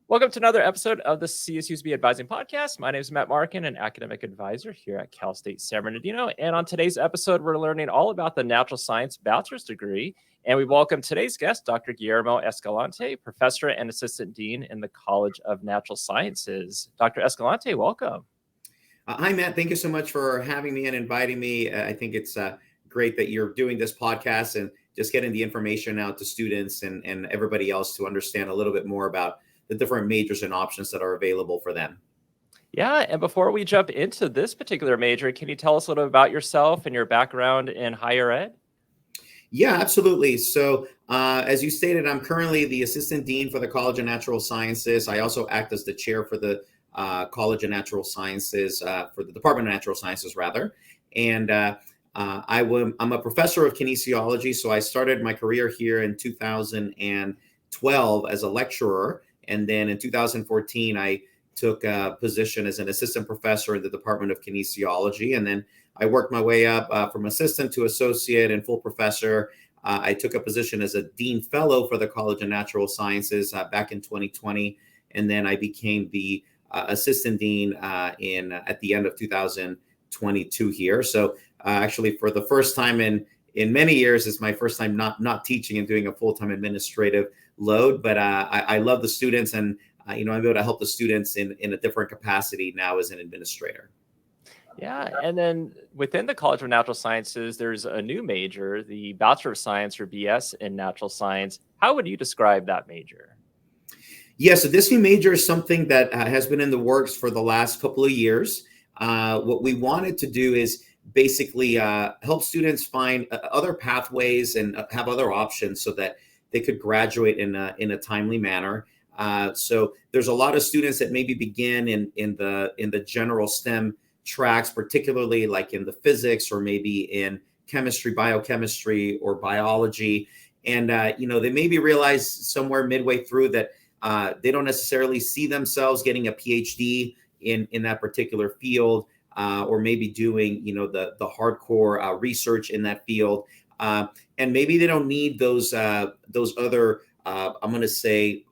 Welcome to another episode of the CSUSB Advising Podcast. My name is Matt Markin, an academic advisor here at Cal State San Bernardino. And on today's episode, we're learning all about the natural science bachelor's degree. And we welcome today's guest, Dr. Guillermo Escalante, professor and assistant dean in the College of Natural Sciences. Dr. Escalante, welcome. Hi, Matt. Thank you so much for having me and inviting me. I think it's great that you're doing this podcast and just getting the information out to students and everybody else to understand a little bit more about the different majors and options that are available for them. Yeah, and before we jump into this particular major, can you tell us a little bit about yourself and your background in higher ed? Yeah, absolutely. So as you stated, I'm currently the assistant dean for the College of Natural Sciences. I also act as the chair for the College of Natural Sciences, for the Department of Natural Sciences, rather. And I'm a professor of kinesiology. So I started my career here in 2012 as a lecturer. And then in 2014, I took a position as an assistant professor in the Department of Kinesiology. And then I worked my way up from assistant to associate and full professor. I took a position as a dean fellow for the College of Natural Sciences back in 2020. And then I became the assistant dean at the end of 2022 here. So actually, for the first time in many years, it's my first time not teaching and doing a full-time administrative load, but I love the students, and I'm able to help the students in a different capacity now as an administrator. Yeah, and then within the College of Natural Sciences, there's a new major, the Bachelor of Science or BS in Natural Science. How would you describe that major? Yeah, so this new major is something that has been in the works for the last couple of years. What we wanted to do is basically help students find other pathways and have other options so that they could graduate in a timely manner. So there's a lot of students that maybe begin in the general STEM tracks, particularly like in the physics or maybe in chemistry, biochemistry, or biology. And, they maybe realize somewhere midway through that they don't necessarily see themselves getting a PhD in that particular field, or maybe doing, the hardcore research in that field. And maybe they don't need those other, I'm going to say,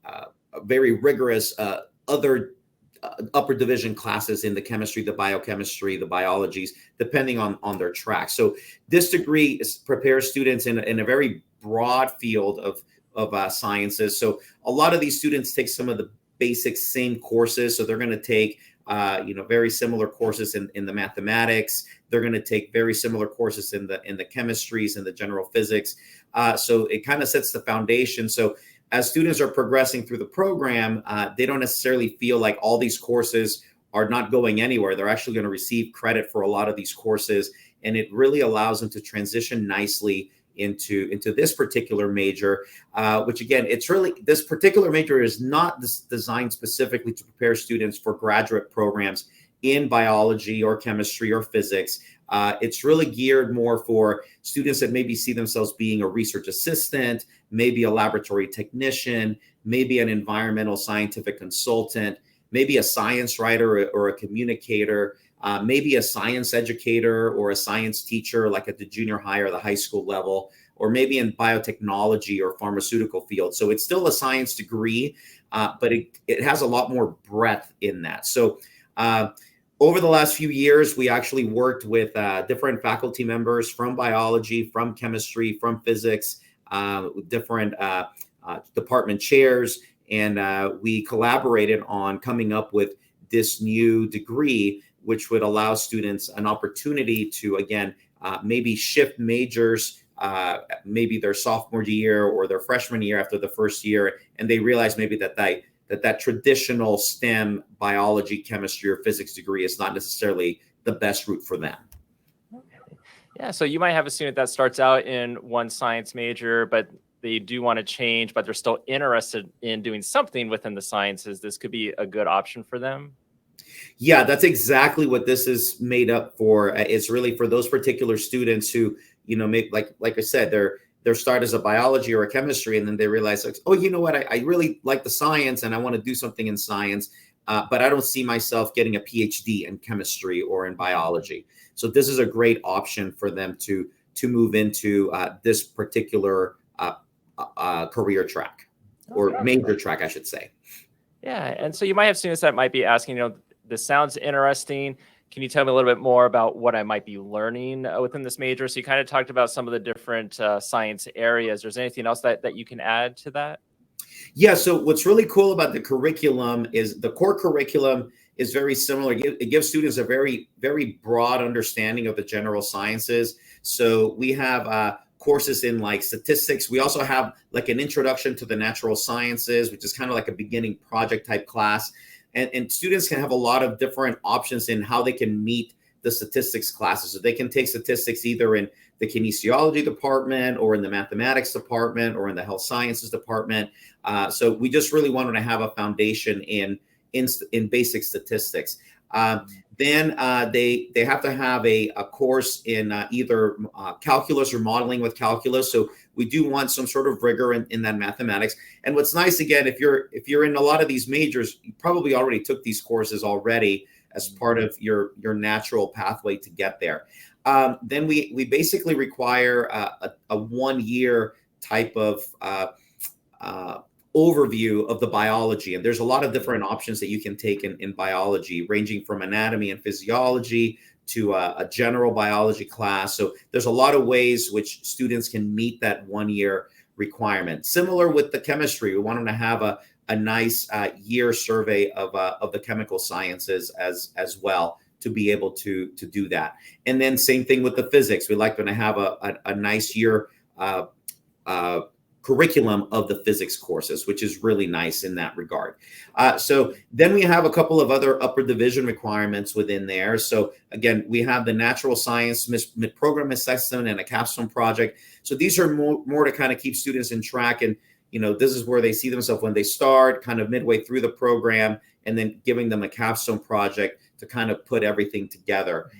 very rigorous other upper division classes in the chemistry, the biochemistry, the biologies, depending on their track. So this degree prepares students in a very broad field of sciences. So a lot of these students take some of the basic same courses. So they're going to take very similar courses in the mathematics. They're going to take very similar courses in the chemistries and the general physics. So it kind of sets the foundation. So as students are progressing through the program, they don't necessarily feel like all these courses are not going anywhere. They're actually going to receive credit for a lot of these courses. And it really allows them to transition nicely into this particular major, which again, this particular major is not designed specifically to prepare students for graduate programs in biology or chemistry or physics. It's really geared more for students that maybe see themselves being a research assistant, maybe a laboratory technician, maybe an environmental scientific consultant, maybe a science writer or a communicator, maybe a science educator or a science teacher, like at the junior high or the high school level, or maybe in biotechnology or pharmaceutical field. So it's still a science degree, but it has a lot more breadth in that. So over the last few years, we actually worked with different faculty members from biology, from chemistry, from physics, different department chairs, and we collaborated on coming up with this new degree, which would allow students an opportunity to, again, maybe shift majors, maybe their sophomore year or their freshman year after the first year, and they realize maybe that traditional STEM biology, chemistry, or physics degree is not necessarily the best route for them. Okay. Yeah, so you might have a student that starts out in one science major, but they do want to change, but they're still interested in doing something within the sciences. This could be a good option for them. Yeah, that's exactly what this is made up for. It's really for those particular students who, like I said, their start as a biology or a chemistry, and then they realize, like, oh, you know what, I really like the science and I want to do something in science, but I don't see myself getting a PhD in chemistry or in biology. So this is a great option for them to move into this particular career track, or major track, I should say. Yeah, and so you might have students that might be asking, this sounds interesting. Can you tell me a little bit more about what I might be learning within this major? So you kind of talked about some of the different science areas. Is there anything else that you can add to that? Yeah, so what's really cool about the curriculum is the core curriculum is very similar. It gives students a very, very broad understanding of the general sciences. So we have courses in like statistics. We also have like an introduction to the natural sciences, which is kind of like a beginning project type class. And students can have a lot of different options in how they can meet the statistics classes. So they can take statistics either in the kinesiology department or in the mathematics department or in the health sciences department. So we just really wanted to have a foundation in basic statistics. Then they have to have a course in either calculus or modeling with calculus. So we do want some sort of rigor in that mathematics. And what's nice, again, if you're in a lot of these majors, you probably already took these courses already as part of your natural pathway to get there. Then we basically require a 1 year type of overview of the biology. And there's a lot of different options that you can take in biology, ranging from anatomy and physiology to a general biology class. So there's a lot of ways which students can meet that 1 year requirement. Similar with the chemistry, we want them to have a nice year survey of the chemical sciences as well to be able to do that. And then same thing with the physics. We like them to have a nice year curriculum of the physics courses, which is really nice in that regard. So then we have a couple of other upper division requirements within there. So again, we have the natural science mid-program assessment and a capstone project. So these are more to kind of keep students in track. And, this is where they see themselves when they start kind of midway through the program, and then giving them a capstone project to kind of put everything together.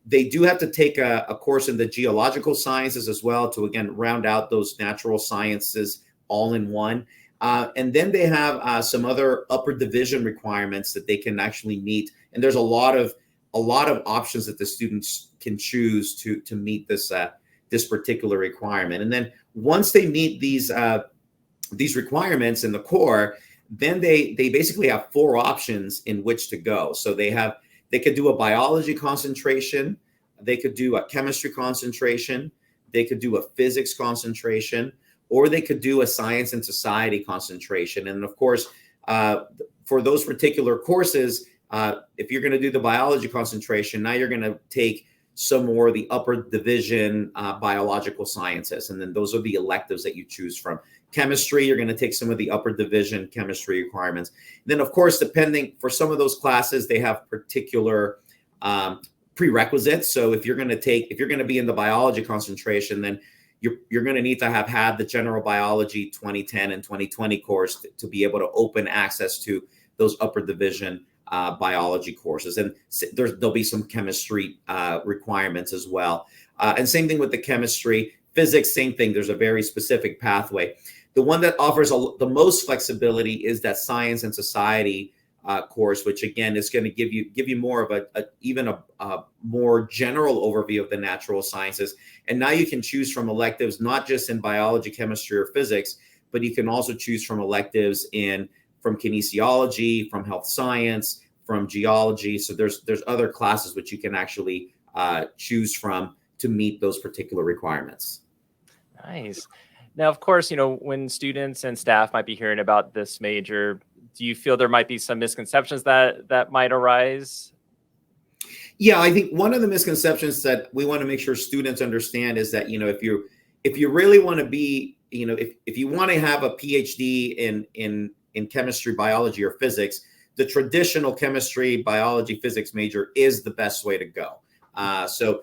They do have to take a course in the geological sciences as well to, again, round out those natural sciences all in one. And then they have some other upper division requirements that they can actually meet. And there's a lot of options that the students can choose to meet this particular requirement. And then once they meet these requirements in the core, then they basically have 4 options in which to go. So they could do a biology concentration, they could do a chemistry concentration, they could do a physics concentration, or they could do a science and society concentration. And of course, for those particular courses, if you're going to do the biology concentration, now you're going to take some more of the upper division biological sciences. And then those are the electives that you choose from. Chemistry, you're going to take some of the upper division chemistry requirements. And then, of course, depending for some of those classes, they have particular prerequisites. So if you're going to be in the biology concentration, then you're going to need to have had the general biology 2010 and 2020 course to be able to open access to those upper division biology courses. And there'll be some chemistry requirements as well. And same thing with the chemistry. Physics, same thing. There's a very specific pathway. The one that offers the most flexibility is that science and society course, which again is going to give you more of a more general overview of the natural sciences. And now you can choose from electives not just in biology, chemistry, or physics, but you can also choose from electives from kinesiology, from health science, from geology. So there's other classes which you can actually choose from to meet those particular requirements. Nice. Now, of course, when students and staff might be hearing about this major, do you feel there might be some misconceptions that might arise? Yeah, I think one of the misconceptions that we want to make sure students understand is that, if you really want to be, if you want to have a PhD in chemistry, biology, or physics, the traditional chemistry, biology, physics major is the best way to go. So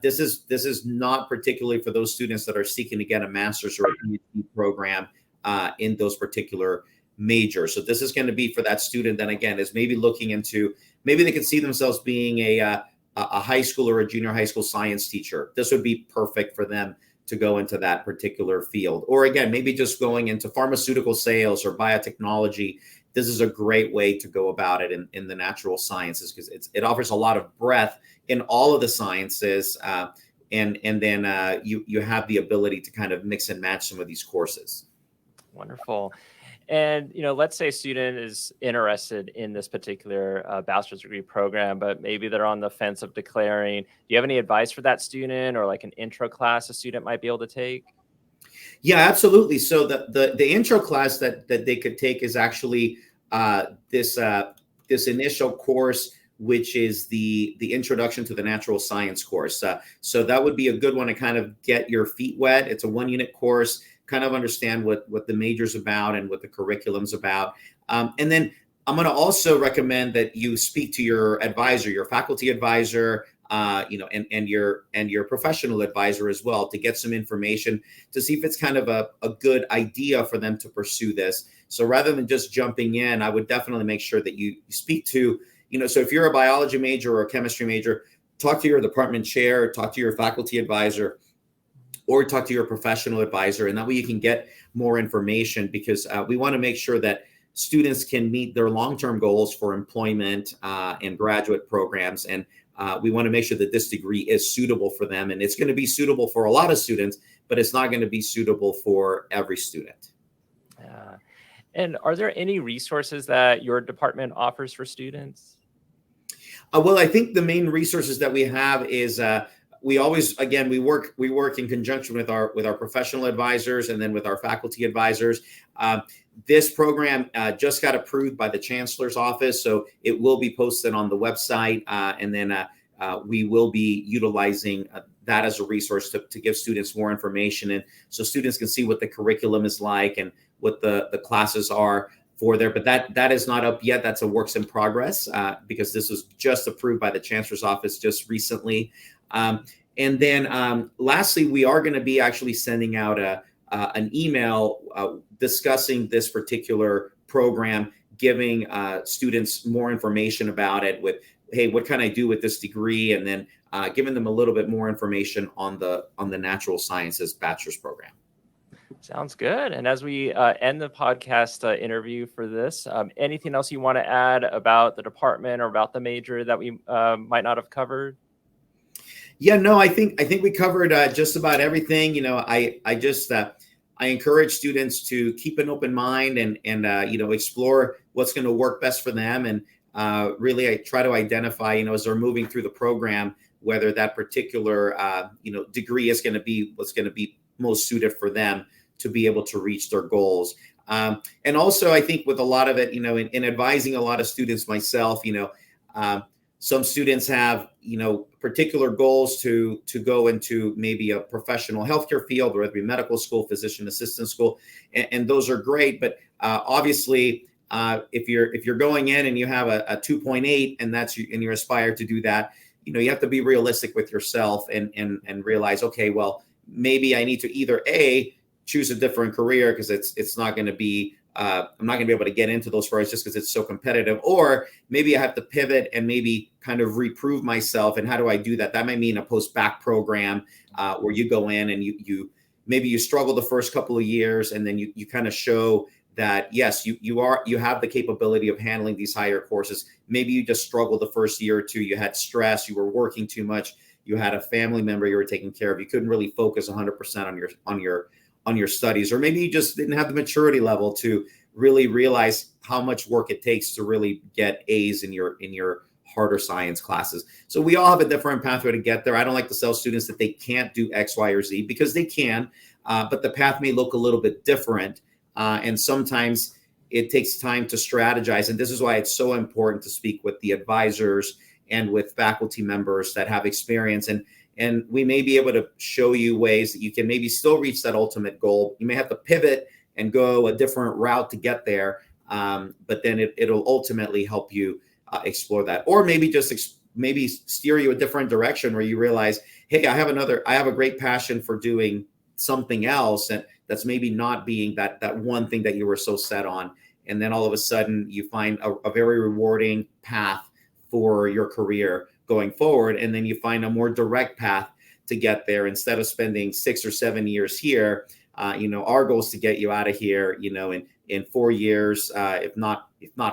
this is not particularly for those students that are seeking to get a master's or a PhD program in those particular majors. So this is going to be for that student that, again, is maybe looking into, maybe they could see themselves being a high school or a junior high school science teacher. This would be perfect for them to go into that particular field. Or again, maybe just going into pharmaceutical sales or biotechnology. This is a great way to go about it in the natural sciences, because it offers a lot of breadth in all of the sciences, and then you have the ability to kind of mix and match some of these courses. Wonderful. And, let's say a student is interested in this particular bachelor's degree program, but maybe they're on the fence of declaring. Do you have any advice for that student, or like an intro class a student might be able to take? Yeah, absolutely. So the intro class that they could take is actually this initial course, which is the introduction to the natural science course. So that would be a good one to kind of get your feet wet. It's a 1-unit course, kind of understand what the major's about and what the curriculum's about. And then I'm going to also recommend that you speak to your advisor, your faculty advisor, and your professional advisor as well, to get some information to see if it's kind of a good idea for them to pursue this. So rather than just jumping in, I would definitely make sure that you speak to, so if you're a biology major or a chemistry major, talk to your department chair, talk to your faculty advisor, or talk to your professional advisor. And that way you can get more information, because we want to make sure that students can meet their long-term goals for employment and graduate programs. And we want to make sure that this degree is suitable for them. And it's going to be suitable for a lot of students, but it's not going to be suitable for every student. And are there any resources that your department offers for students? Well, I think the main resources that we have is we work in conjunction with our professional advisors, and then with our faculty advisors. This program just got approved by the chancellor's office, so it will be posted on the website, and then we will be utilizing that as a resource to give students more information, and so students can see what the curriculum is like and what the classes are for there. But that is not up yet. That's a works in progress, because this was just approved by the chancellor's office just recently. And then lastly, we are going to be actually sending out an email discussing this particular program, giving students more information about it with, hey, what can I do with this degree? And then giving them a little bit more information on the natural sciences bachelor's program. Sounds good. And as we end the podcast interview for this, anything else you want to add about the department or about the major that we might not have covered? Yeah, no, I think we covered just about everything. I encourage students to keep an open mind and explore what's going to work best for them. And really, I try to identify, as they're moving through the program, whether that particular degree is going to be what's going to be most suited for them to be able to reach their goals. And also, I think with a lot of it, in advising a lot of students myself, some students have, particular goals to go into maybe a professional healthcare field, whether it be medical school, physician assistant school, and those are great. But obviously, if you're going in and you have a 2.8 and you aspire to do that, you have to be realistic with yourself and realize, okay, well, maybe I need to either choose a different career because it's not going to be I'm not going to be able to get into those first just because it's so competitive, or maybe I have to pivot and maybe kind of reprove myself. And how do I do that? That might mean a post-bac program where you go in and you maybe you struggle the first couple of years, and then you kind of show that yes, you have the capability of handling these higher courses. Maybe you just struggled the first year or two. You had stress. You were working too much. You had a family member you were taking care of. You couldn't really focus 100% on your studies, or maybe you just didn't have the maturity level to really realize how much work it takes to really get A's in your harder science classes. So we all have a different pathway to get there. I don't like to tell students that they can't do X, Y, or Z, because they can, but the path may look a little bit different. And sometimes it takes time to strategize. And this is why it's so important to speak with the advisors and with faculty members that have experience. And we may be able to show you ways that you can maybe still reach that ultimate goal. You may have to pivot and go a different route to get there, but then it'll ultimately help you explore that. Or maybe just maybe steer you a different direction where you realize, hey, I have a great passion for doing something else, and that's maybe not being that one thing that you were so set on. And then all of a sudden you find a very rewarding path for your career going forward. And then you find a more direct path to get there instead of spending 6 or 7 years here. Our goal is to get you out of here, in 4 years, if not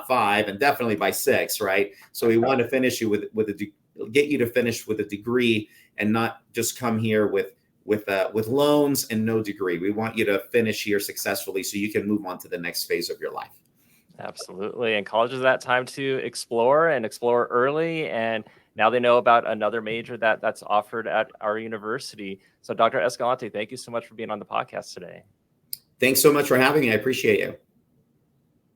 5, and definitely by 6, right? So we want to finish you get you to finish with a degree and not just come here with with loans and no degree. We want you to finish here successfully so you can move on to the next phase of your life. Absolutely. And college is that time to explore early. And now they know about another major that's offered at our university. So Dr. Escalante, thank you so much for being on the podcast today. Thanks so much for having me. I appreciate you.